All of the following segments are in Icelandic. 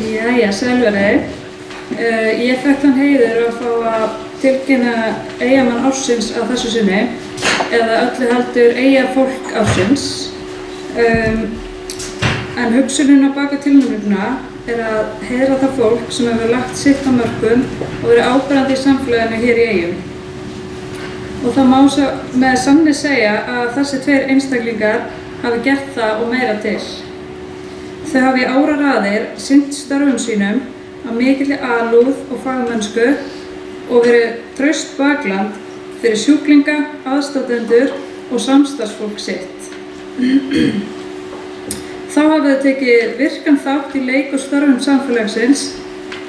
Jæja, sælverið. Ég fékk þann heiður að fá að tilkynna Eyjamann ársins að þessu sinni, eða öllu heldur Eyjafólk ársins. En hugsunin á bak við tilnefninguna að heiðra það fólk sem hefur lagt sitt á mörkum og verið áberandi í samfélaginu hér í Eyjum. Og það má með sanni segja að þessi tveir einstaklingar hafi gert það og meira til. Þau hafi í áraraðir sinnt störfum sínum af mikilli alúð og fagmennsku og verið traust bakland fyrir sjúklinga, aðstandendur og samstarfsfólk sitt. Þá hafa þau tekið virkan þátt í leik og störfum samfélagsins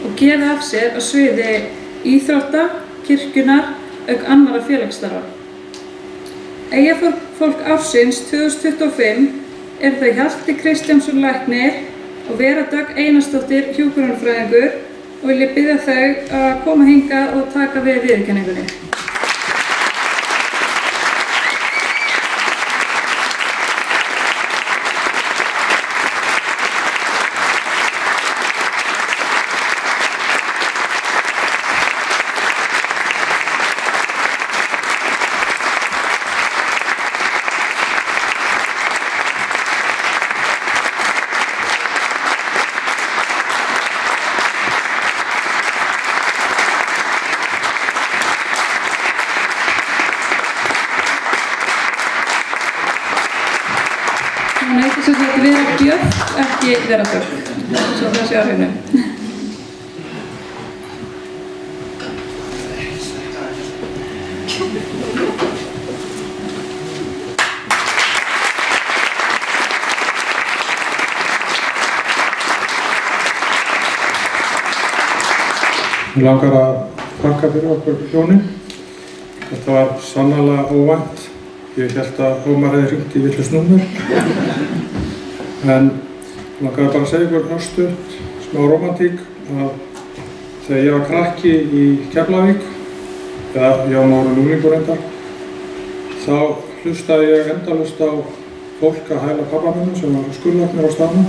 og gefið af sér á sviði íþrótta, kirkjunnar auk annarra félagsstarfa. Eyjafólk ársins 2025 þau Hjalti Kristjánsson læknir og Vera Dögg Einarsdóttir hjúkrunarfræðingur og vil ég biðja þau að koma hingað og taka við viðurkenningunni. Hún heitir sem sagt Vera Björk, ekki Vera Dögg, svo það sé á hreinu. Mig langar að þakka fyrir okkur hjónin. Þetta var sannarlega óvænt. Ég hélt að Ómar hefði hringt í vitlaust númer. En ég langaði bara að segja ykkur örstutt, smá rómantík, að þegar ég var krakki í Keflavík, eða ég var náttúrulega unglingur reyndar, þá hlustaði ég endalaust á fólk að hæla pabba mínum sem var skurðlæknir á staðnum.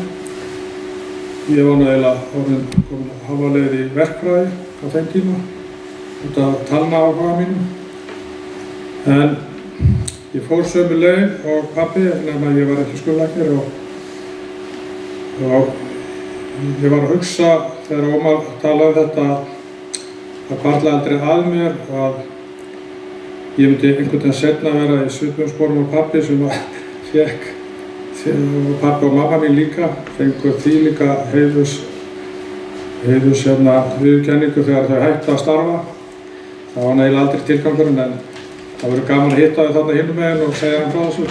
Ég var náttúrulega komin hálfa leið í verkfræði á þeim tíma, út af talnaáhuga mínum. En ég fór sömu leið og pabbi, nema ég var ekki skurðlæknir og ég var að hugsa þegar Ómar talaði þetta að hvarflaði aldrei að mér að ég myndi einhvern veginn seinna vera í svipuðum sporum á pabbi sem fékk, og pabbi og mamma mín líka, fengu því líka heiðurs viðurkenningu þegar þau hættu að starfa. Það var eiginlega aldrei tilgangurinn en það verður gaman að hitta þau þarna hinum megin og segja frá þessu.